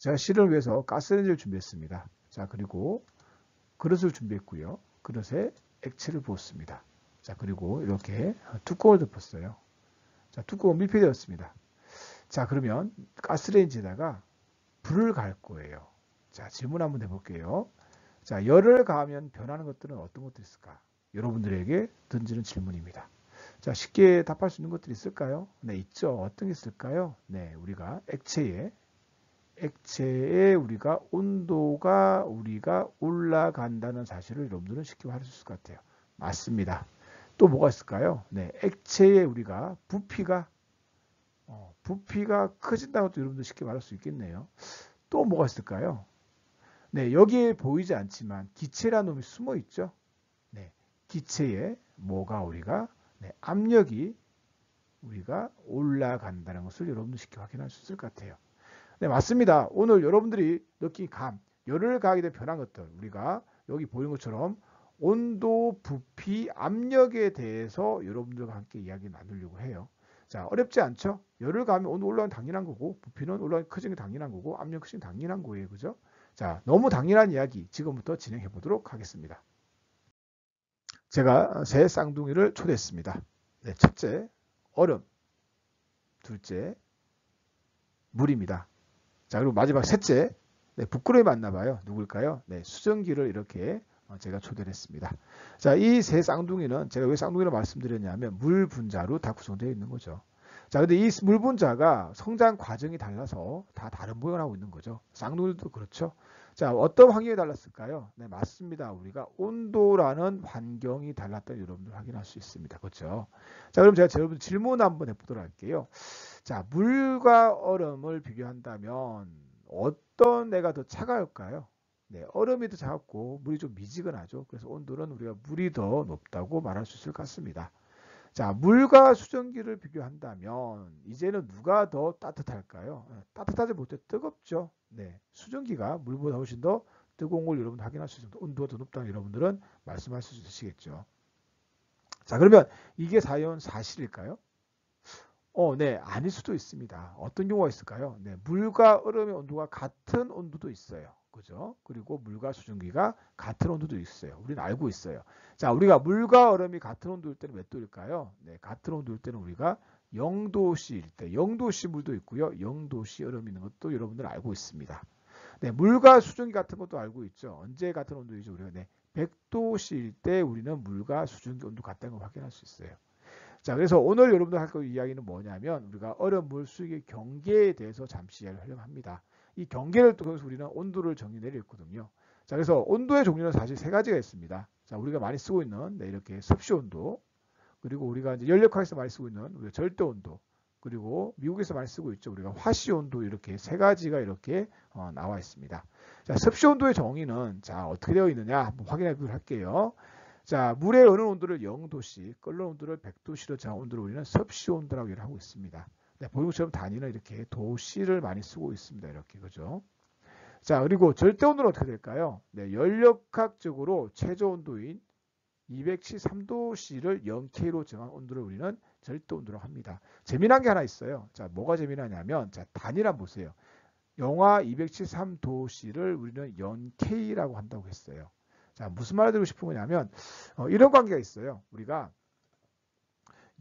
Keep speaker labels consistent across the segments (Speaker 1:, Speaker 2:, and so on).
Speaker 1: 제가 실험을 위해서 가스레인지를 준비했습니다. 자, 그리고 그릇을 준비했고요. 그릇에 액체를 부었습니다. 자, 그리고 이렇게 뚜껑을 덮었어요. 자, 뚜껑은 밀폐되었습니다. 자, 그러면 가스레인지에다가 불을 갈 거예요. 자, 질문 한번 해볼게요. 자, 열을 가하면 변하는 것들은 어떤 것들이 있을까? 여러분들에게 던지는 질문입니다. 자, 쉽게 답할 수 있는 것들이 있을까요? 네, 있죠. 어떤 게 있을까요? 네, 우리가 액체에 우리가 온도가 올라간다는 사실을 여러분들은 쉽게 말할 수 있을 것 같아요. 맞습니다. 또 뭐가 있을까요? 네, 액체에 우리가 부피가 커진다는 것도 여러분들 쉽게 말할 수 있겠네요. 또 뭐가 있을까요? 네, 여기에 보이지 않지만 기체라는 놈이 숨어 있죠. 네, 기체에 압력이 우리가 올라간다는 것을 여러분들 쉽게 확인할 수 있을 것 같아요. 네, 맞습니다. 오늘 여러분들이 느낀 열을 가하게 된 변한 것들, 우리가 여기 보이는 것처럼 온도, 부피, 압력에 대해서 여러분들과 함께 이야기 나누려고 해요. 자, 어렵지 않죠? 열을 가하면 온도 올라가는 당연한 거고, 부피는 올라가는 커지는 게 당연한 거고, 압력 커지는 게 당연한 거예요. 그죠? 자, 너무 당연한 이야기 지금부터 진행해 보도록 하겠습니다. 제가 세 쌍둥이를 초대했습니다. 네, 첫째, 얼음. 둘째, 물입니다. 자, 그리고 마지막 셋째, 네, 부끄러움이 많나 봐요. 누굴까요? 네, 수증기를 이렇게 제가 초대를 했습니다. 자, 이 세 쌍둥이는 제가 왜 쌍둥이를 말씀드렸냐면 물 분자로 다 구성되어 있는 거죠. 자, 근데 이 물 분자가 성장 과정이 달라서 다 다른 모양을 하고 있는 거죠. 쌍둥이들도 그렇죠. 자, 어떤 환경이 달랐을까요? 네, 맞습니다. 우리가 온도라는 환경이 달랐다는 여러분들 확인할 수 있습니다. 그렇죠? 자, 그럼 제가 여러분 질문 한번 해보도록 할게요. 자, 물과 얼음을 비교한다면 어떤 애가 더 차가울까요? 네, 얼음이 더 차갑고 물이 좀 미지근하죠. 그래서 온도는 우리가 물이 더 높다고 말할 수 있을 것 같습니다. 자, 물과 수증기를 비교한다면 이제는 누가 더 따뜻할까요? 따뜻하지 못해 뜨겁죠. 네, 수증기가 물보다 훨씬 더 뜨거운 걸 여러분 확인할 수 있습니다. 온도가 더 높다는 여러분들은 말씀할 수 있으시겠죠. 자, 그러면 이게 과연 사실일까요? 네, 아닐 수도 있습니다. 어떤 경우가 있을까요? 네, 물과 얼음의 온도가 같은 온도도 있어요. 그죠? 그리고 물과 수증기가 같은 온도도 있어요. 우리는 알고 있어요. 자, 우리가 물과 얼음이 같은 온도일 때는 몇 도일까요? 네, 같은 온도일 때는 우리가 0도씨일 때, 0도씨 물도 있고요. 0도씨 얼음이 있는 것도 여러분들 알고 있습니다. 네, 물과 수증기 같은 것도 알고 있죠. 언제 같은 온도이죠? 우리가 100도씨일 때 우리는 물과 수증기 온도 같다는 걸 확인할 수 있어요. 자, 그래서 오늘 여러분들 할 이야기는 뭐냐면 우리가 얼음, 물, 수익의 경계에 대해서 잠시 이야기를 하려고 합니다. 이 경계를 통해서 우리는 온도를 정의 내렸거든요. 자, 그래서 온도의 종류는 사실 세 가지가 있습니다. 자, 우리가 많이 쓰고 있는 이렇게 섭씨 온도, 그리고 우리가 이제 연력학에서 많이 쓰고 있는 우리가 절대 온도, 그리고 미국에서 많이 쓰고 있죠. 우리가 화씨 온도 이렇게 세 가지가 이렇게 나와 있습니다. 자, 섭씨 온도의 정의는 자 어떻게 되어 있느냐 한번 확인해 보도록 할게요. 자, 물의 어느 온도를 0도씨, 끓는 온도를 100도씨로 정한 온도를 우리는 섭씨 온도라고 하고 있습니다. 네, 보이는 것처럼 단위는 이렇게 도씨를 많이 쓰고 있습니다. 이렇게, 그죠? 자, 그리고 절대 온도는 어떻게 될까요? 네, 연력학적으로 최저 온도인 273도씨를 0K로 정한 온도를 우리는 절대 온도라고 합니다. 재미난 게 하나 있어요. 자, 뭐가 재미나냐면, 자, 단위를 한번 보세요. 영하 273도씨를 우리는 0K라고 한다고 했어요. 자, 무슨 말을 드리고 싶은 거냐면 이런 관계가 있어요. 우리가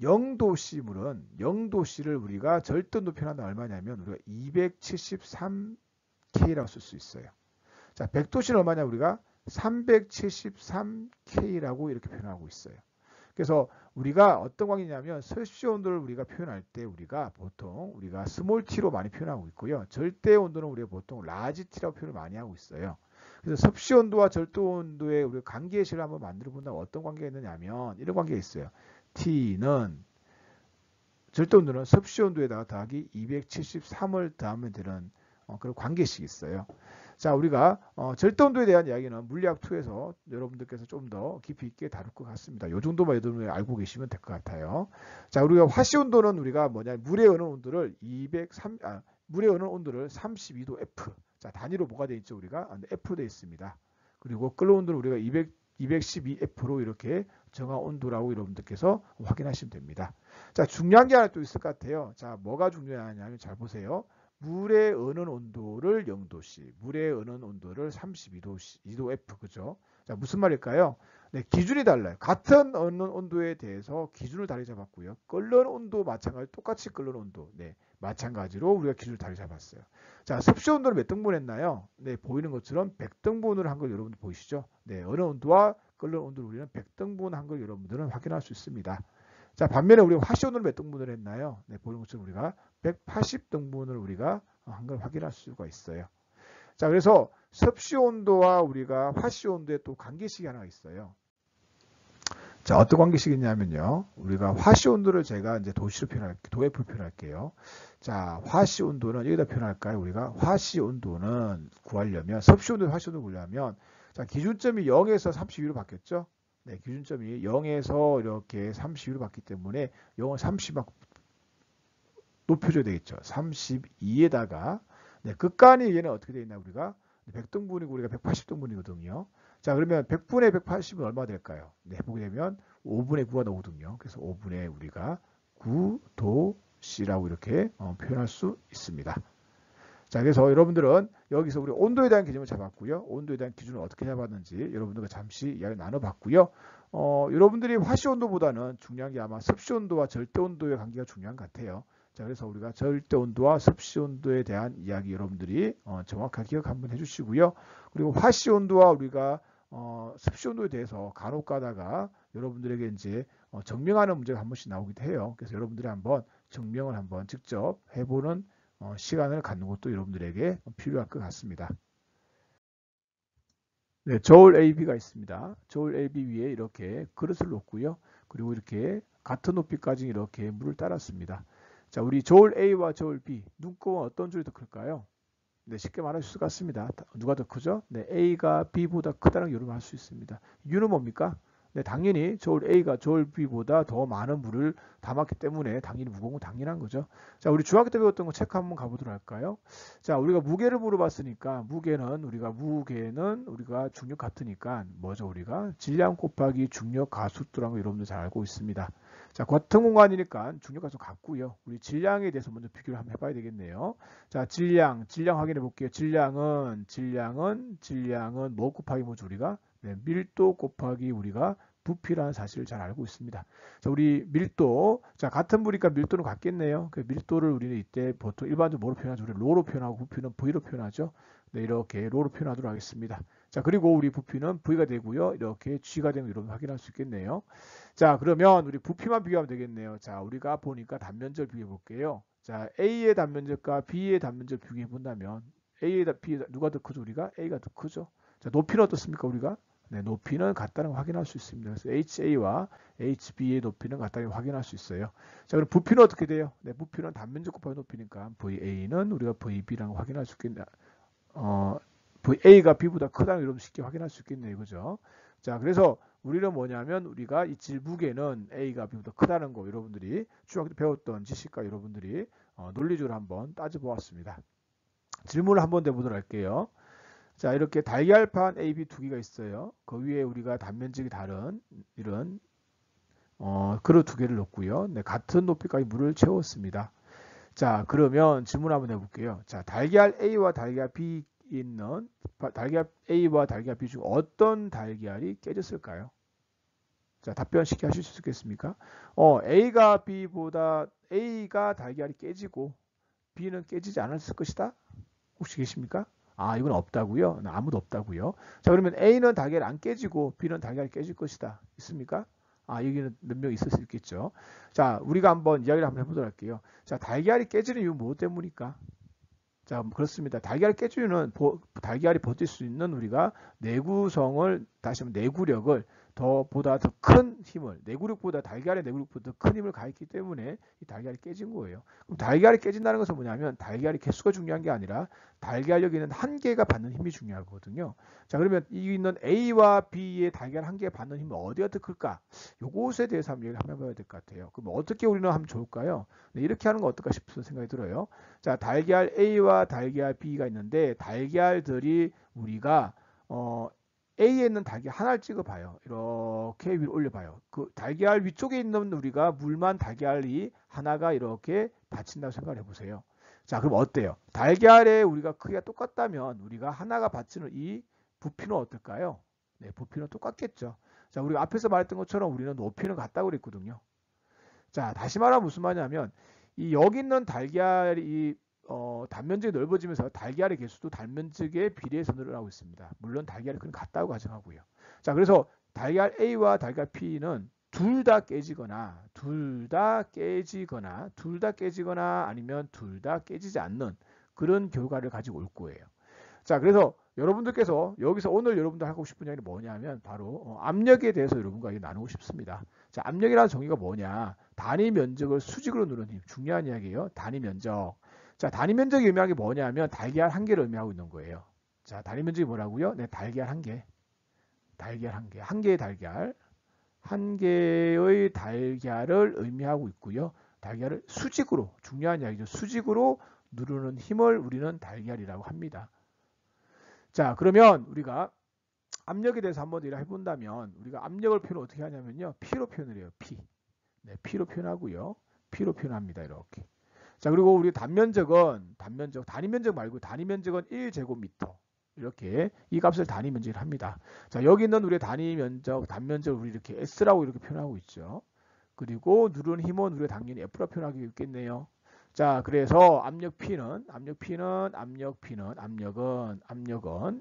Speaker 1: 0도씨물은 0도씨를 우리가 절대온도 표현한다 얼마냐면 우리가 273K라고 쓸 수 있어요. 자, 100도씨는 얼마냐 우리가 373K라고 이렇게 표현하고 있어요. 그래서 우리가 어떤 관계냐면 섭씨 온도를 우리가 표현할 때 우리가 보통 우리가 스몰 t로 많이 표현하고 있고요. 절대 온도는 우리가 보통 라지 t라고 표현을 많이 하고 있어요. 그래서 섭씨 온도와 절대 온도의 우리 관계식을 한번 만들어 본다면 어떤 관계가 있느냐면 이런 관계가 있어요. T는 절대 온도는 섭씨 온도에다가 더하기 273을 더하면 되는 그런 관계식이 있어요. 자, 우리가 절대 온도에 대한 이야기는 물리학 2에서 여러분들께서 좀 더 깊이 있게 다룰 것 같습니다. 이 정도만 여러분이 알고 계시면 될 것 같아요. 자, 우리가 화씨 온도는 우리가 뭐냐 물의 어느 온도를 물의 어느 온도를 32도 F. 자, 단위로 뭐가 되어 있죠? 우리가 F 되어 있습니다. 그리고 끓는 온도는 우리가 212F로 이렇게 정한 온도라고 여러분들께서 확인하시면 됩니다. 자, 중요한 게 하나 또 있을 것 같아요. 자, 뭐가 중요하냐면 잘 보세요. 물의 어는 온도를 0도, 32도씨, 물에 어는 온도를 32도 F, 그죠? 자, 무슨 말일까요? 네, 기준이 달라요. 같은 어는 온도에 대해서 기준을 다르게 잡았고요. 끓는 온도 마찬가지, 똑같이 끓는 온도, 네, 마찬가지로 우리가 기준을 다르게 잡았어요. 자, 습시 온도를 몇 등분 했나요? 네, 보이는 것처럼 100등분을 한 걸 여러분들 보이시죠? 네, 어느 온도와 끓는 온도를 우리는 100등분 한 걸 여러분들은 확인할 수 있습니다. 자, 반면에 우리가 화씨 온도를 몇 등분을 했나요? 네, 보이는 것처럼 우리가 180등분을 우리가 한 걸 확인할 수가 있어요. 자, 그래서 습시 온도와 우리가 화씨 온도에 또 관계식이 하나 있어요. 자, 어떤 관계식이 있냐면요. 우리가 화씨 온도를 제가 이제 도시로 표현할게요. 도F로 표현할게요. 자, 화씨 온도는 여기다 표현할까요? 우리가 화씨 온도는 구하려면, 습시 온도, 화씨 온도 구하려면, 자, 기준점이 0에서 32로 바뀌었죠? 네, 기준점이 0에서 이렇게 32로 바뀌기 때문에 0을 30만 높여줘야 되겠죠. 32에다가, 네, 극간이 얘는 어떻게 되어 있나, 우리가? 100등분이고 우리가 180등분이거든요. 자, 그러면 100분의 180은 얼마 될까요? 네, 해보게 되면 5분의 9가 나오거든요. 그래서 5분의 우리가 9도씨라고 이렇게 표현할 수 있습니다. 자, 그래서 여러분들은 여기서 우리 온도에 대한 기준을 잡았고요. 온도에 대한 기준을 어떻게 잡았는지 여러분들과 잠시 이야기 나눠봤고요. 여러분들이 화씨 온도보다는 중요한 게 아마 습시 온도와 절대 온도의 관계가 중요한 것 같아요. 자, 그래서 우리가 절대 온도와 습시 온도에 대한 이야기 여러분들이 정확하게 기억 한번 해주시고요. 그리고 화씨 온도와 우리가 습시 온도에 대해서 간혹 가다가 여러분들에게 이제 증명하는 문제가 한 번씩 나오기도 해요. 그래서 여러분들이 한번 증명을 한번 직접 해보는 시간을 갖는 것도 여러분들에게 필요할 것 같습니다. 네, 저울 AB가 있습니다. 저울 AB 위에 이렇게 그릇을 놓고요. 그리고 이렇게 같은 높이까지 이렇게 물을 따랐습니다. 자, 우리 저울 A와 저울 B, 눈곱은 어떤 줄이 더 클까요? 네, 쉽게 말할 수 같습니다. 누가 더 크죠? 네, A가 B보다 크다는 걸 여러분 알 수 있습니다. 이유는 뭡니까? 네, 당연히 저울 A가 저울 B보다 더 많은 물을 담았기 때문에 당연히 무거운 건 당연한 거죠. 자, 우리 중학교 때 배웠던 거 체크 한번 가보도록 할까요? 자, 우리가 무게를 물어봤으니까 무게는 우리가 중력 같으니까 뭐죠? 우리가 질량 곱하기 중력 가속도라는 거 여러분들 잘 알고 있습니다. 자, 같은 공간이니까 중력 가속 같고요. 우리 질량에 대해서 먼저 비교를 한번 해봐야 되겠네요. 자, 질량 확인해 볼게요. 질량은 뭐 곱하기 뭐죠? 우리가 네, 밀도 곱하기 우리가 부피라는 사실을 잘 알고 있습니다. 자, 우리 밀도, 자, 같은 물이니까 밀도는 같겠네요. 그 밀도를 우리는 이때 보통 일반적으로 뭐로 표현하죠? 우리 로로 표현하고 부피는 V로 표현하죠. 네, 이렇게 로로 표현하도록 하겠습니다. 자, 그리고 우리 부피는 V가 되고요. 이렇게 G가 되면 여러분 확인할 수 있겠네요. 자, 그러면 우리 부피만 비교하면 되겠네요. 자, 우리가 보니까 단면적 비교해 볼게요. 자, A의 단면적과 B의 단면적 비교해 본다면 A의 B 누가 더 크죠? 우리가 A가 더 크죠. 자, 높이는 어떻습니까? 우리가 네, 높이는 같다는 걸 확인할 수 있습니다. 그래서 HA와 HB의 높이는 같다는 걸 확인할 수 있어요. 자, 그럼 부피는 어떻게 돼요? 네, 부피는 단면적 곱하기 높이니까 VA는 우리가 VB라고 확인할 수 있겠네요. VA가 B보다 크다는 걸 여러분 쉽게 확인할 수 있겠네요. 그죠? 자, 그래서 우리는 뭐냐면 우리가 이 질무게는 A가 B보다 크다는 거 여러분들이 중학교 때 배웠던 지식과 여러분들이 논리적으로 한번 따져보았습니다. 질문을 한번 내보도록 할게요. 자, 이렇게 달걀판 AB 두 개가 있어요. 그 위에 우리가 단면적이 다른 이런 그릇 두 개를 넣고요. 네, 같은 높이까지 물을 채웠습니다. 자, 그러면 질문 한번 해볼게요. 자, 달걀 A와 달걀 B 있는 달걀 A와 달걀 B 중 어떤 달걀이 깨졌을까요? 자, 답변 쉽게 하실 수 있겠습니까? A가 달걀이 깨지고 B는 깨지지 않았을 것이다. 혹시 계십니까? 아, 이건 없다고요? 아무도 없다고요. 자, 그러면 A는 달걀이 안 깨지고 B는 달걀이 깨질 것이다. 있습니까? 아, 여기는 몇 명 있을 수 있겠죠. 자, 우리가 한번 이야기를 한번 해보도록 할게요. 자, 달걀이 깨지는 이유 무엇 때문입니까? 자, 그렇습니다. 달걀이 깨지는 달걀이 버틸 수 있는 우리가 내구성을 다시 한번 내구력을 보다 더 큰 힘을 달걀의 내구력보다 더 큰 힘을 가했기 때문에 이 달걀이 깨진 거예요. 그럼 달걀이 깨진다는 것은 뭐냐면 달걀이 개수가 중요한 게 아니라 달걀 여기는 한 개가 받는 힘이 중요하거든요. 자, 그러면 이 있는 A와 B의 달걀 한 개가 받는 힘은 어디가 더 클까? 요것에 대해서 한번 얘기를 한번 해봐야 될 것 같아요. 그럼 어떻게 우리는 하면 좋을까요? 네, 이렇게 하는 건 어떨까 싶은 생각이 들어요. 자, 달걀 A와 달걀 B가 있는데 달걀들이 우리가 A에 있는 달걀 하나를 찍어봐요. 이렇게 위로 올려봐요. 그 달걀 위쪽에 있는 우리가 물만 달걀이 하나가 이렇게 받친다고 생각을 해보세요. 자, 그럼 어때요? 달걀의 우리가 크기가 똑같다면 우리가 하나가 받치는 이 부피는 어떨까요? 네, 부피는 똑같겠죠. 자, 우리가 앞에서 말했던 것처럼 우리는 높이는 같다고 그랬거든요. 자, 다시 말하면 무슨 말이냐면 이 여기 있는 달걀이 단면적이 넓어지면서 달걀의 개수도 단면적에 비례해서 늘어나고 있습니다. 물론 달걀의 크기는 같다고 가정하고요. 자, 그래서 달걀 A와 달걀 P는 둘 다 깨지거나 아니면 둘 다 깨지지 않는 그런 결과를 가지고 올 거예요. 자, 그래서 여러분들께서 여기서 오늘 여러분들 하고 싶은 이야기는 뭐냐면 바로 압력에 대해서 여러분과 나누고 싶습니다. 자, 압력이라는 정의가 뭐냐? 단위 면적을 수직으로 누르는 힘. 중요한 이야기예요. 단위 면적. 자, 단위 면적이 의미하는 게 뭐냐면 달걀 한 개를 의미하고 있는 거예요. 자, 단위 면적이 뭐라고요? 네, 달걀 한 개. 달걀 한 개. 한 개의 달걀. 한 개의 달걀을 의미하고 있고요. 달걀을 수직으로, 중요한 이야기죠. 수직으로 누르는 힘을 우리는 달걀이라고 합니다. 자, 그러면 우리가 압력에 대해서 한번 해본다면 우리가 압력을 표현 어떻게 하냐면요. P로 표현을 해요. P. 네, P로 표현하고요. P로 표현합니다. 이렇게. 자, 그리고 우리 단면적은 단위 면적 말고 단위 면적은 1제곱미터. 이렇게 이 값을 단위 면적을 합니다. 자, 여기 있는 우리 단위 면적, 단면적을 우리 이렇게 S라고 이렇게 표현하고 있죠. 그리고 누르는 힘은 우리가 당연히 F라 표현하기 있겠네요. 자, 그래서 압력은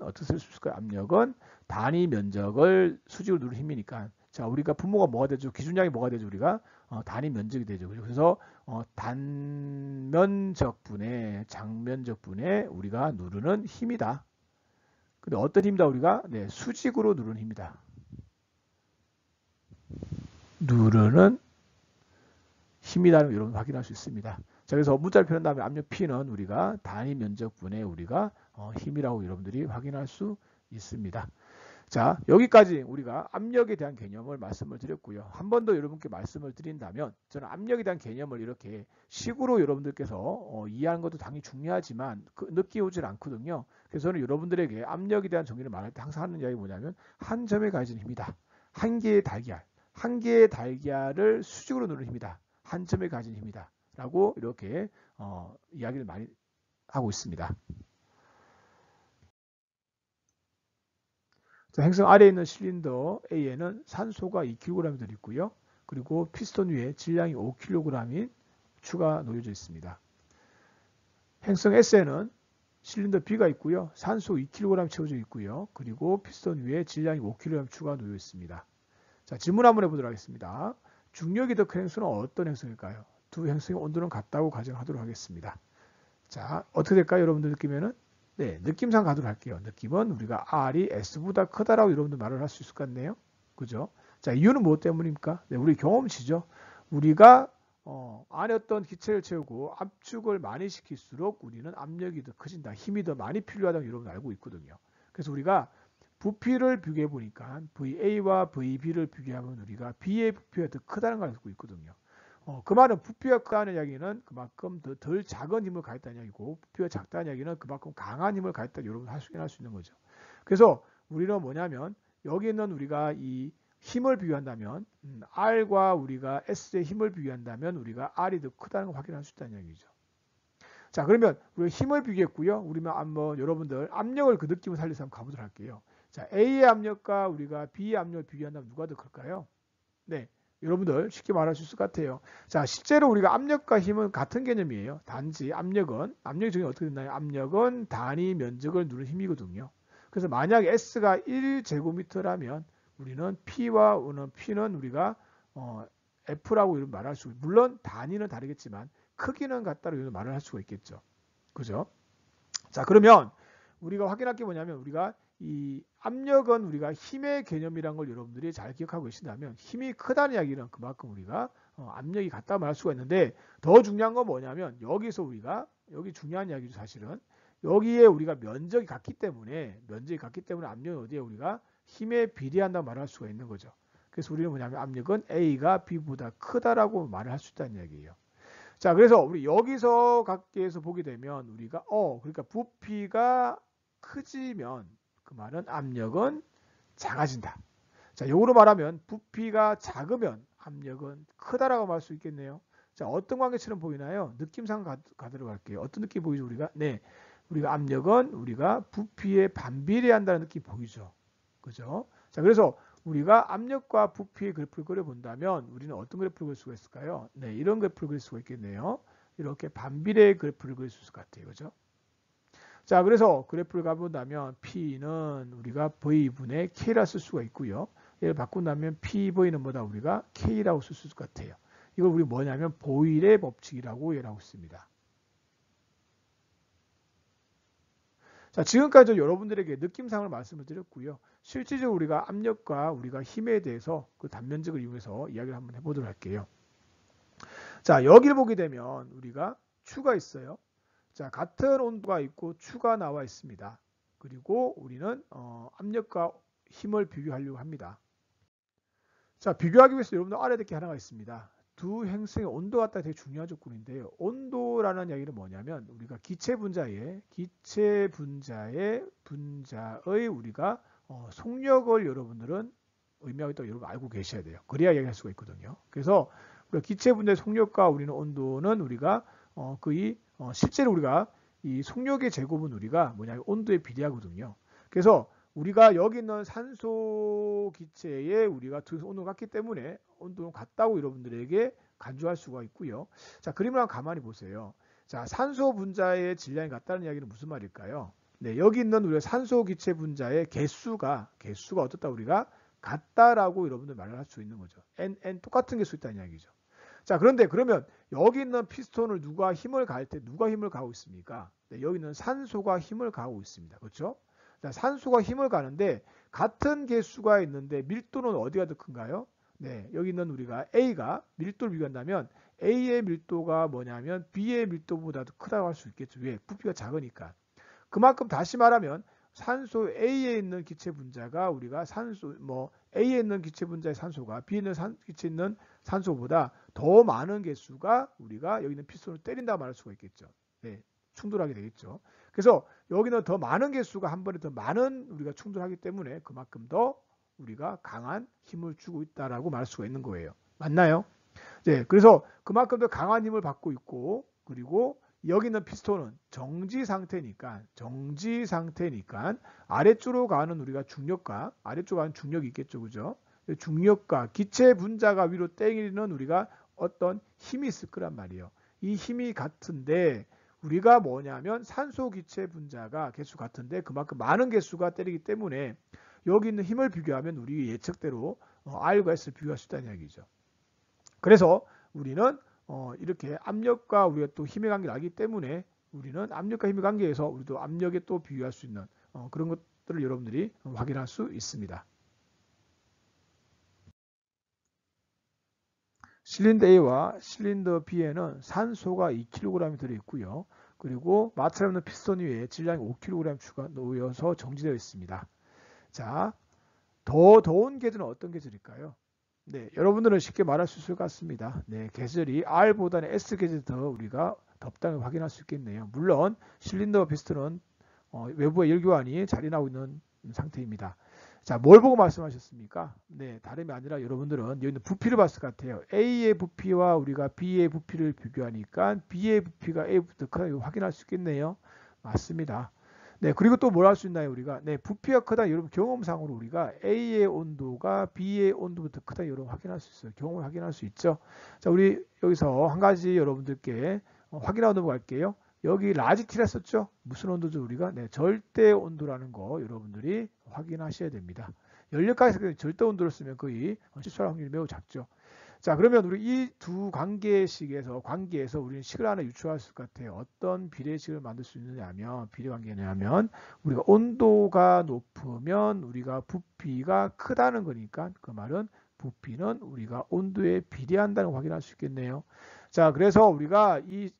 Speaker 1: 어떻게 쓸 수 있을까요? 압력은 단위 면적을 수직으로 누르는 힘이니까. 자, 우리가 분모가 뭐가 되죠? 기준량이 뭐가 되죠? 우리가 단위 면적이 되죠. 그래서 단면적분의 장면적분의 우리가 누르는 힘이다. 근데 어떤 힘이다? 우리가 네, 수직으로 누르는 힘이다. 누르는 힘이라는 걸 여러분 확인할 수 있습니다. 자, 그래서 문자를 표현한다면 압력 P는 우리가 단위 면적분의 우리가 힘이라고 여러분들이 확인할 수 있습니다. 자, 여기까지 우리가 압력에 대한 개념을 말씀을 드렸고요. 한 번 더 여러분께 말씀을 드린다면 저는 압력에 대한 개념을 이렇게 식으로 여러분들께서 이해하는 것도 당연히 중요하지만 느끼오질 않거든요. 그래서 저는 여러분들에게 압력에 대한 정의를 말할 때 항상 하는 이야기 뭐냐면 한 점에 가해진 힘이다. 한 개의 달걀을 수직으로 누르는 힘이다. 한 점에 가진 힘이다. 라고 이렇게 이야기를 많이 하고 있습니다. 자, 행성 아래에 있는 실린더 A에는 산소가 2kg이 들어있고요. 그리고 피스톤 위에 질량이 5kg인 추가 놓여져 있습니다. 행성 S에는 실린더 B가 있고요. 산소 2kg 채워져 있고요. 그리고 피스톤 위에 질량이 5kg 추가 놓여 있습니다. 자, 질문 한번 해보도록 하겠습니다. 중력이 더 큰 행성은 어떤 행성일까요? 두 행성의 온도는 같다고 가정하도록 하겠습니다. 자, 어떻게 될까요? 여러분들 느끼면은? 네, 느낌상 가도록 할게요. 느낌은 우리가 R이 S보다 크다라고 여러분들 말을 할 수 있을 것 같네요. 그죠? 자, 이유는 무엇 때문입니까? 네, 우리 경험치죠. 우리가 안에 어떤 기체를 채우고 압축을 많이 시킬수록 우리는 압력이 더 커진다. 힘이 더 많이 필요하다고 여러분 알고 있거든요. 그래서 우리가 부피를 비교해 보니까 VA와 VB를 비교하면 우리가 B의 부피가 더 크다는 걸 알고 있거든요. 그 말은 부피가 크다는 이야기는 그만큼 덜 작은 힘을 가했다는 이야기고 부피가 작다는 이야기는 그만큼 강한 힘을 가했다 여러분 할 수 있는 거죠. 그래서 우리는 뭐냐면 여기 있는 우리가 이 힘을 비교한다면 R과 우리가 S의 힘을 비교한다면 우리가 R이 더 크다는 걸 확인할 수 있다는 얘기죠. 자, 그러면 우리가 힘을 비교했고요. 우리는 한번 여러분들 압력을 그 느낌을 살려서 한번 가보도록 할게요. 자, A의 압력과 우리가 B의 압력을 비교한다면 누가 더 클까요? 네, 여러분들 쉽게 말할 수 있을 것 같아요. 자, 실제로 우리가 압력과 힘은 같은 개념이에요. 단지 압력의 정의 어떻게 됐나요? 압력은 단위 면적을 누르는 힘이거든요. 그래서 만약 S가 1제곱미터라면 우리는 P는 우리가 F라고 이런 말할 수 있고, 물론 단위는 다르겠지만 크기는 같다고 이런 말을 할 수가 있겠죠. 그죠? 자, 그러면 우리가 확인할 게 뭐냐면 우리가 이 압력은 우리가 힘의 개념이란 걸 여러분들이 잘 기억하고 계신다면 힘이 크다는 이야기는 그만큼 우리가 압력이 같다 말할 수가 있는데 더 중요한 건 뭐냐면 여기서 우리가 여기 중요한 이야기죠. 사실은 여기에 우리가 면적이 같기 때문에 압력은 어디에 우리가 힘에 비례한다 말할 수가 있는 거죠. 그래서 우리는 뭐냐면 압력은 A가 B보다 크다라고 말을 할 수 있다는 이야기예요. 자, 그래서 우리 여기서 각계에서 보게 되면 우리가 그러니까 부피가 크지면 그 말은 압력은 작아진다. 자, 요거로 말하면 부피가 작으면 압력은 크다라고 말할 수 있겠네요. 자, 어떤 관계처럼 보이나요? 느낌상 가도록 할게요. 어떤 느낌 보이죠, 우리가? 네. 우리가 압력은 우리가 부피에 반비례한다는 느낌 보이죠. 그죠? 자, 그래서 우리가 압력과 부피의 그래프를 그려본다면 우리는 어떤 그래프를 그릴 수가 있을까요? 네, 이런 그래프를 그릴 수가 있겠네요. 이렇게 반비례의 그래프를 그릴 수 있을 것 같아요. 그죠? 자, 그래서 그래프를 가본다면 P는 우리가 V분의 K라 쓸 수가 있고요. 얘를 바꾼다면 PV는 뭐다? 우리가 K라고 쓸 수 있을 것 같아요. 이걸 우리 뭐냐면 보일의 법칙이라고 얘기하고 있습니다. 자, 지금까지 여러분들에게 느낌상을 말씀을 드렸고요. 실질적으로 우리가 압력과 우리가 힘에 대해서 그 단면적을 이용해서 이야기를 한번 해보도록 할게요. 자, 여기를 보게 되면 우리가 추가 있어요. 자, 같은 온도가 있고 추가 나와 있습니다. 그리고 우리는 압력과 힘을 비교하려고 합니다. 자, 비교하기 위해서 여러분들 알아야 될 게 하나가 있습니다. 두 행성의 온도가 되게 중요한 조건인데요. 온도라는 이야기는 뭐냐면 우리가 기체 분자의 우리가 속력을 여러분들은 의미하고 있다고 여러분 알고 계셔야 돼요. 그래야 이야기할 수가 있거든요. 그래서 우리가 기체 분자의 속력과 우리는 온도는 우리가 거의 실제로 우리가 이 속력의 제곱은 우리가 뭐냐면 온도에 비례하거든요. 그래서 우리가 여기 있는 산소 기체에 우리가 두 온도가 같기 때문에 온도는 같다고 여러분들에게 간주할 수가 있고요. 자, 그림을 한번 가만히 보세요. 자, 산소 분자의 질량이 같다는 이야기는 무슨 말일까요? 네, 여기 있는 우리가 산소 기체 분자의 개수가 어떻다 우리가 같다라고 여러분들 말을 할 수 있는 거죠. n 똑같은 개수 있다는 이야기죠. 자, 그런데 그러면 여기 있는 피스톤을 누가 힘을 가할 때 누가 힘을 가하고 있습니까? 네, 여기 있는 산소가 힘을 가하고 있습니다. 그렇죠? 자, 산소가 힘을 가는데 같은 개수가 있는데 밀도는 어디가 더 큰가요? 네, 여기 있는 우리가 A가 밀도를 비교한다면 A의 밀도가 뭐냐면 B의 밀도보다 더 크다고 할 수 있겠죠. 왜? 부피가 작으니까. 그만큼 다시 말하면 산소 A에 있는 기체 분자가 우리가 A에 있는 기체 분자의 산소가 B에 있는 기체에 있는 산소보다 더 많은 개수가 우리가 여기 있는 피스톤을 때린다 말할 수가 있겠죠. 네, 충돌하게 되겠죠. 그래서 여기는 더 많은 개수가 한 번에 더 많은 우리가 충돌하기 때문에 그만큼 더 우리가 강한 힘을 주고 있다라고 말할 수가 있는 거예요. 맞나요? 네, 그래서 그만큼 더 강한 힘을 받고 있고 그리고 여기 있는 피스톤은 정지 상태니까 아래쪽으로 가는 우리가 중력과 아래쪽으로 가는 중력이 있겠죠. 그죠? 중력과 기체 분자가 위로 땡기는 우리가 어떤 힘이 있을 거란 말이에요. 이 힘이 같은데 우리가 뭐냐면 산소 기체 분자가 개수 같은데 그만큼 많은 개수가 때리기 때문에 여기 있는 힘을 비교하면 우리 예측대로 R과 S를 비교할 수 있다는 이야기죠. 그래서 우리는 이렇게 압력과 우리가 또 힘의 관계를 알기 때문에 우리는 압력과 힘의 관계에서 우리도 압력에 또 비교할 수 있는 그런 것들을 여러분들이 확인할 수 있습니다. 실린더 A와 실린더 B에는 산소가 2kg이 들어있고요. 그리고 마찰 없는 피스톤 위에 질량이 5kg 추가 놓여서 정지되어 있습니다. 자, 더 더운 계절은 어떤 계절일까요? 네, 여러분들은 쉽게 말할 수 있을 것 같습니다. 네, 계절이 R보다는 S 계절이 더 우리가 덥다는 걸 확인할 수 있겠네요. 물론 실린더 피스톤은 외부의 열교환이 자리나고 있는 상태입니다. 자, 뭘 보고 말씀하셨습니까? 네, 다름이 아니라 여러분들은 여기 있는 부피를 봤을 것 같아요. A의 부피와 우리가 B의 부피를 비교하니까 B의 부피가 A보다 더 크다고 확인할 수 있겠네요. 맞습니다. 네, 그리고 또 뭘 할 수 있나요, 우리가? 네, 부피가 크다. 여러분 경험상으로 우리가 A의 온도가 B의 온도보다 크다. 여러분 확인할 수 있어요. 경험을 확인할 수 있죠. 자, 우리 여기서 한 가지 여러분들께 확인하고 넘어갈게요. 여기 라지 T라 썼죠? 무슨 온도죠, 우리가? 네, 절대 온도라는 거 여러분들이 확인하셔야 됩니다. 연력가에서 절대 온도를 쓰면 거의 실수할 확률이 매우 작죠. 자, 그러면 우리 이 두 관계에서 우리는 식을 하나 유추할 수 있을 것 같아요. 어떤 비례식을 만들 수 있느냐면, 비례관계냐면, 우리가 온도가 높으면 우리가 부피가 크다는 거니까, 그 말은 부피는 우리가 온도에 비례한다는 걸 확인할 수 있겠네요. 자, 그래서 우리가 이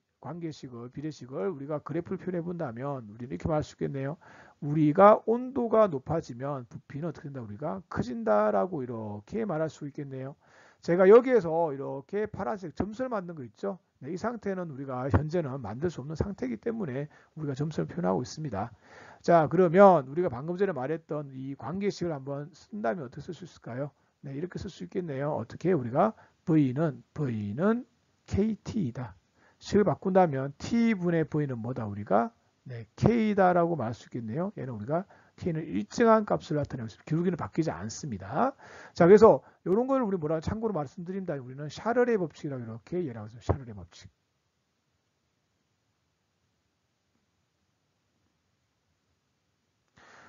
Speaker 1: 비례식을 우리가 그래프를 표현해 본다면, 우리는 이렇게 말할 수 있겠네요. 우리가 온도가 높아지면 부피는 어떻게 된다? 우리가 커진다라고 이렇게 말할 수 있겠네요. 제가 여기에서 이렇게 파란색 점수를 만든 거 있죠? 네, 이 상태는 우리가 현재는 만들 수 없는 상태이기 때문에 우리가 점수를 표현하고 있습니다. 자, 그러면 우리가 방금 전에 말했던 이 관계식을 한번 쓴다면 어떻게 쓸 수 있을까요? 네, 이렇게 쓸 수 있겠네요. 어떻게? 우리가 V는 KT이다. 식을 바꾼다면 T분의 V는 뭐다? 우리가 네, K다라고 말할 수 있겠네요. 얘는 우리가 K는 일정한 값을 나타내고 있습니다. 기울기는 바뀌지 않습니다. 자, 그래서 이런 걸 우리 뭐라고 참고로 말씀드린다. 우리는 샤를의 법칙이라고 이렇게 이해하고 있습니다. 샤를의 법칙.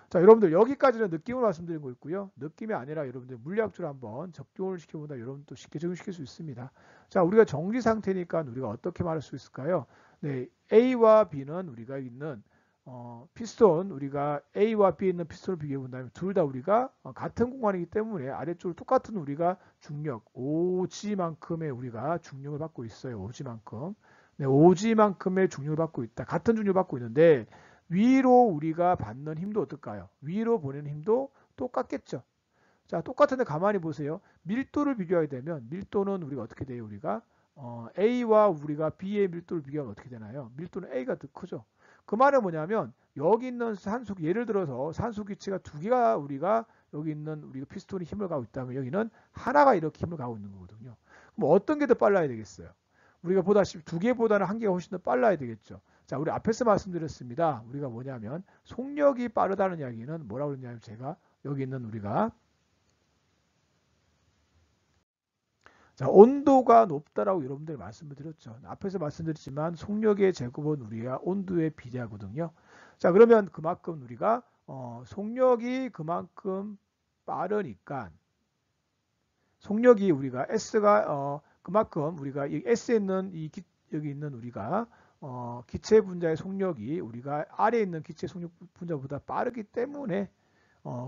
Speaker 1: 자, 여러분들 여기까지는 느낌을 말씀드리고 있고요. 느낌이 아니라 여러분들 물리학적으로 한번 적용을 시켜보다 여러분도 쉽게 적용시킬 수 있습니다. 자, 우리가 정지 상태니까 우리가 어떻게 말할 수 있을까요? 네, A와 B는 우리가 있는 피스톤, 우리가 A와 B에 있는 피스톤을 비교해 본다면 둘 다 우리가 같은 공간이기 때문에 아래쪽으로 똑같은 우리가 중력, OG만큼의 우리가 중력을 받고 있어요. OG만큼. 네, OG만큼의 중력을 받고 있다. 같은 중력을 받고 있는데 위로 우리가 받는 힘도 어떨까요? 위로 보내는 힘도 똑같겠죠. 자, 똑같은데 가만히 보세요. 밀도를 비교하게 되면 밀도는 우리가 어떻게 돼요? 우리가 A와 우리가 B의 밀도를 비교하면 어떻게 되나요? 밀도는 A가 더 크죠. 그 말은 뭐냐면 여기 있는 산소, 예를 들어서 산소 기체가 두 개가 우리가 여기 있는 우리가 피스톤이 힘을 가고 있다면 여기는 하나가 이렇게 힘을 가고 있는 거거든요. 그럼 어떤 게 더 빨라야 되겠어요? 우리가 보다시피 두 개보다는 한 개가 훨씬 더 빨라야 되겠죠. 자, 우리 앞에서 말씀드렸습니다. 우리가 뭐냐면 속력이 빠르다는 이야기는 뭐라고 그러냐면 제가 여기 있는 우리가 자, 온도가 높다라고 여러분들 말씀을 드렸죠. 앞에서 말씀드렸지만 속력의 제곱은 우리가 온도에 비례하거든요. 자, 그러면 그만큼 우리가 속력이 그만큼 빠르니까 속력이 우리가 S가 그만큼 우리가 이 S에 있는 여기 있는 우리가 기체 분자의 속력이 우리가 아래에 있는 기체 속력 분자보다 빠르기 때문에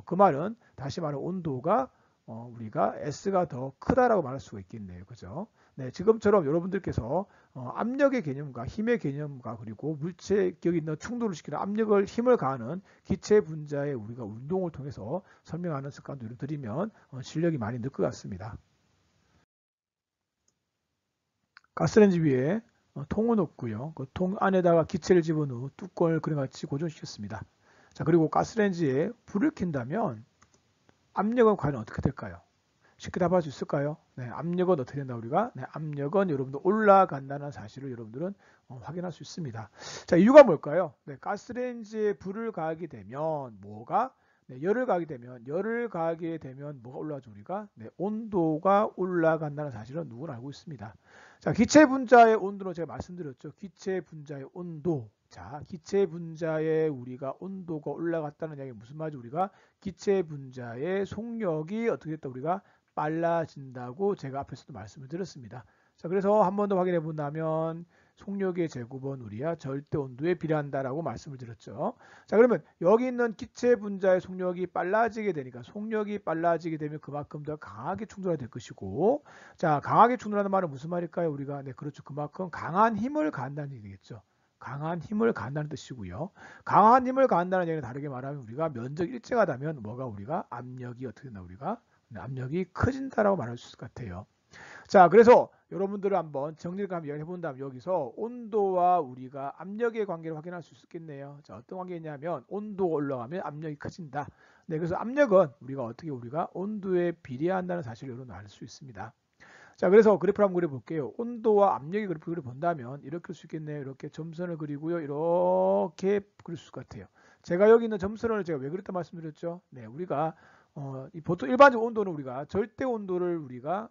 Speaker 1: 그 말은 다시 말해 온도가 우리가 S가 더 크다라고 말할 수가 있겠네요. 그죠? 네, 지금처럼 여러분들께서 압력의 개념과 힘의 개념과 그리고 물체 여기 있는 충돌을 시키는 압력을 힘을 가하는 기체 분자의 우리가 운동을 통해서 설명하는 습관도 들이면 실력이 많이 늘 것 같습니다. 가스레인지 위에 통을 놓고요. 그 통 안에다가 기체를 집어넣어 뚜껑을 그래같이 고정시켰습니다. 자, 그리고 가스레인지에 불을 켠다면 압력은 과연 어떻게 될까요? 쉽게 답할 수 있을까요? 네, 압력은 어떻게 된다 우리가? 네, 압력은 여러분들 올라간다는 사실을 여러분들은 확인할 수 있습니다. 자, 이유가 뭘까요? 네, 가스레인지에 불을 가하게 되면 뭐가? 네, 열을 가하게 되면 뭐가 올라가죠 우리가? 네, 온도가 올라간다는 사실은 누구나 알고 있습니다. 자, 기체 분자의 온도는 제가 말씀드렸죠. 기체 분자의 온도. 자, 기체 분자의 우리가 온도가 올라갔다는 이야기 무슨 말이죠? 우리가 기체 분자의 속력이 어떻게 됐다 우리가 빨라진다고 제가 앞에서도 말씀을 드렸습니다. 자, 그래서 한 번 더 확인해 본다면 속력의 제곱은 우리가 절대 온도에 비례한다라고 말씀을 드렸죠. 자, 그러면 여기 있는 기체 분자의 속력이 빨라지게 되니까 속력이 빨라지게 되면 그만큼 더 강하게 충돌이 될 것이고, 자, 강하게 충돌하는 말은 무슨 말일까요? 우리가 네, 그렇죠. 그만큼 강한 힘을 가한다는 얘기겠죠. 강한 힘을 가한다는 뜻이고요. 강한 힘을 가한다는 얘기는 다르게 말하면 우리가 면적이 일정하다면 뭐가 우리가 압력이 어떻게 된다 우리가 압력이 커진다라고 말할 수 있을 것 같아요. 자, 그래서 여러분들을 한번 정리를 한번 이야기해 본다면 여기서 온도와 우리가 압력의 관계를 확인할 수 있겠네요. 자, 어떤 관계냐면 온도가 올라가면 압력이 커진다. 네, 그래서 압력은 우리가 온도에 비례한다는 사실을 여러분 알 수 있습니다. 자, 그래서 그래프를 한번 그려볼게요. 온도와 압력의 그래프를 본다면 이렇게 그릴 수 있겠네요. 이렇게 점선을 그리고요. 이렇게 그릴 수 있을 것 같아요. 제가 여기 있는 점선을 제가 왜 그랬다 말씀드렸죠? 네, 우리가 보통 일반적 온도는 우리가 절대 온도를 우리가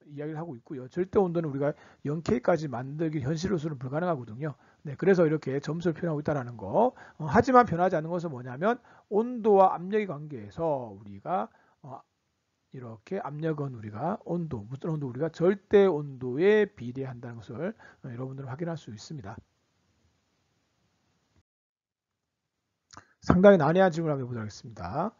Speaker 1: 이야기를 하고 있고요. 절대 온도는 우리가 0K까지 만들기 현실로서는 불가능하거든요. 네, 그래서 이렇게 점수를 표현하고 있다는 거. 하지만 변하지 않는 것은 뭐냐면 온도와 압력의 관계에서 우리가 이렇게 압력은 우리가 무슨 온도 우리가 절대 온도에 비례한다는 것을 여러분들은 확인할 수 있습니다. 상당히 난해한 질문을 한번 해보도록 하겠습니다.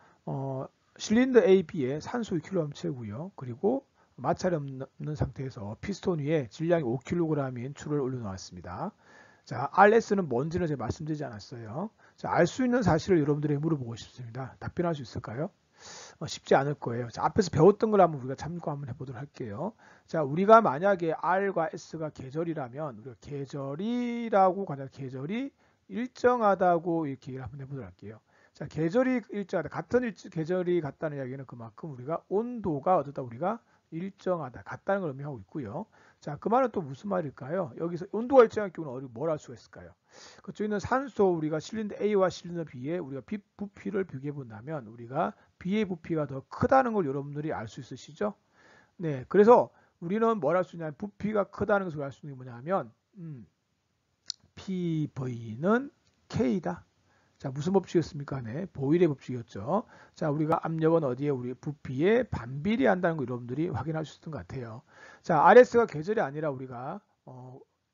Speaker 1: 실린더 A, B에 산소 2kg 채우고요. 그리고 마찰이 없는 상태에서 피스톤 위에 질량이 5kg인 줄을 올려놓았습니다. 자, RS는 뭔지는 제가 말씀드리지 않았어요. 자, 알 수 있는 사실을 여러분들에게 물어보고 싶습니다. 답변할 수 있을까요? 쉽지 않을 거예요. 자, 앞에서 배웠던 걸 한번 우리가 참고 한번 해보도록 할게요. 자, 우리가 만약에 R과 S가 계절이라면 우리가 계절이라고 가장 계절이 일정하다고 이렇게 얘기를 한번 해보도록 할게요. 자, 계절이 일정하다. 같은 계절이 같다는 이야기는 그만큼 우리가 온도가 어떻다 우리가 일정하다, 같다는 걸 의미하고 있고요. 자, 그 말은 또 무슨 말일까요? 여기서 온도가 일정한 경우는 뭘 할 수가 있을까요? 그쪽에 있는 산소, 우리가 실린더 A와 실린더 B에 우리가 부피를 비교해 본다면 우리가 B의 부피가 더 크다는 걸 여러분들이 알 수 있으시죠? 네, 그래서 우리는 뭘 할 수 있냐면 부피가 크다는 것을 알 수 있는 게 뭐냐면 PV는 K다. 자, 무슨 법칙이었습니까? 네, 보일의 법칙이었죠. 자, 우리가 압력은 어디에 우리 부피에 반비례한다는 거 여러분들이 확인할 수 있었던 것 같아요. 자, RS가 계절이 아니라 우리가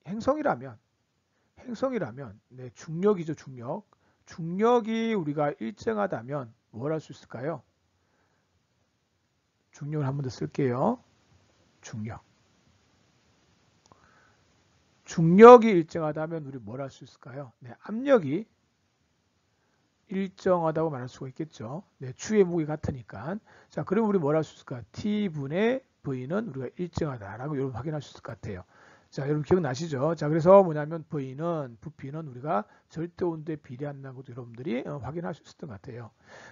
Speaker 1: 행성이라면 네, 중력이죠, 중력. 중력이 우리가 일정하다면 뭘 할 수 있을까요? 중력을 한 번 더 쓸게요. 중력. 중력이 일정하다면 우리 뭘 할 수 있을까요? 네, 압력이 일정하다고 말할 수가 있겠죠. 네, 추의 무게 같으니까. 자, 그러면 우리 뭘 할 수 있을까? T분의 V는 우리가 일정하다라고 여러분 확인할 수 있을 것 같아요. 자, 여러분 기억나시죠? 자, 그래서 뭐냐면 부피는 우리가 절대 온도에 비례한다는 것도 여러분들이 확인할 수 있었던 것 같아요.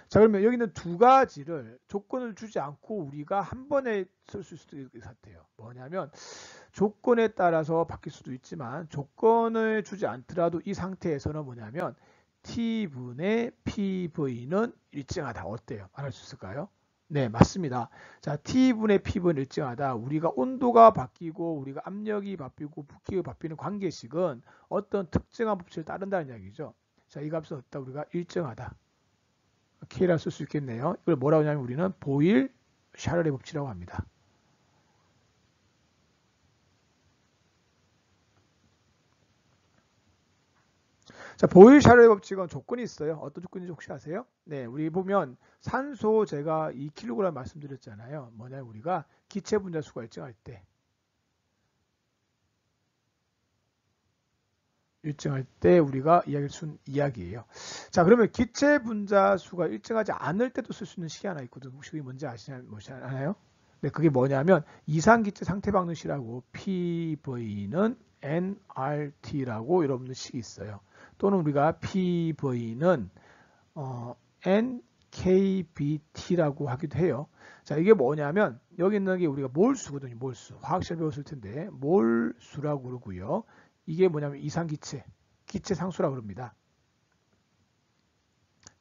Speaker 1: 자, 그러면 여기 있는 두 가지를 조건을 주지 않고 우리가 한 번에 쓸 수 있을 것 같아요. 뭐냐면 조건에 따라서 바뀔 수도 있지만 조건을 주지 않더라도 이 상태에서는 뭐냐면 T분의 PV는 일정하다. 어때요? 말할 수 있을까요? 네, 맞습니다. 자, T분의 P분은 일정하다. 우리가 온도가 바뀌고 우리가 압력이 바뀌고 부피가 바뀌는 관계식은 어떤 특정한 법칙을 따른다는 이야기죠. 자, 이 값은 어디다 우리가 일정하다. K라 쓸 수 있겠네요. 이걸 뭐라고 하냐면 우리는 보일-샤를의 법칙이라고 합니다. 자, 보일-샤를의 법칙은 조건이 있어요. 어떤 조건인지 혹시 아세요? 네, 우리 보면 산소 제가 2kg 말씀드렸잖아요. 뭐냐 우리가 기체 분자수가 일정할 때 우리가 이야기를 쓴 이야기예요. 자, 그러면 기체 분자수가 일정하지 않을 때도 쓸 수 있는 식이 하나 있거든요. 혹시 그게 뭔지 아시나요? 네, 그게 뭐냐면 이상기체 상태 방정식이라고 PV는 nRT라고 여러분들 식이 있어요. 또는 우리가 PV는 NKBT라고 하기도 해요. 자, 이게 뭐냐면 여기 있는 게 우리가 몰수거든요. 몰수. 화학시험 배웠을 텐데 몰수라고 그러고요. 이게 뭐냐면 이상기체, 기체상수라고 그럽니다.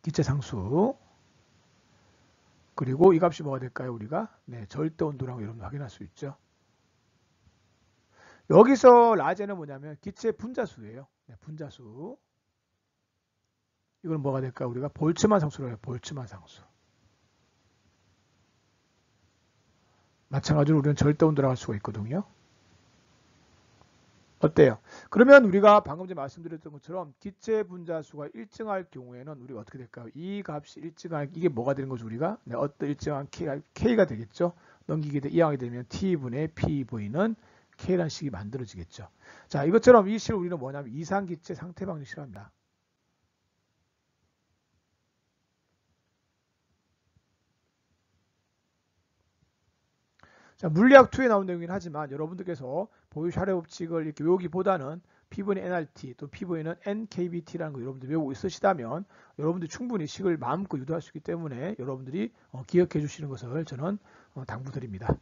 Speaker 1: 기체상수. 그리고 이 값이 뭐가 될까요? 우리가 네, 절대온도라고 여러분 확인할 수 있죠. 여기서 라제는 뭐냐면 기체 분자수예요. 네, 분자수. 이건 뭐가 될까? 우리가 볼츠만 상수라고 해요. 볼츠만 상수. 마찬가지로 우리는 절대온도라고 할 수가 있거든요. 어때요? 그러면 우리가 방금 전에 말씀드렸던 것처럼 기체 분자수가 일정할 경우에는 우리가 어떻게 될까요? 이 값이 일정할 이게 뭐가 되는 거죠? 우리가 네, 어떤 일정한 K가 되겠죠? 이항하게 되면 T분의 PV는 K라는 식이 만들어지겠죠. 자, 이것처럼 이 식을 우리는 뭐냐면 이상기체 상태 방정식이라고 합니다. 자, 물리학 2에 나온 내용이긴 하지만 여러분들께서 보일-샤를의 법칙을 이렇게 외우기보다는 P분의 nRT 또 P분의 NKBT라는 거 여러분들 외우고 있으시다면 여러분들 충분히 식을 마음껏 유도할 수 있기 때문에 여러분들이 기억해 주시는 것을 저는 당부드립니다.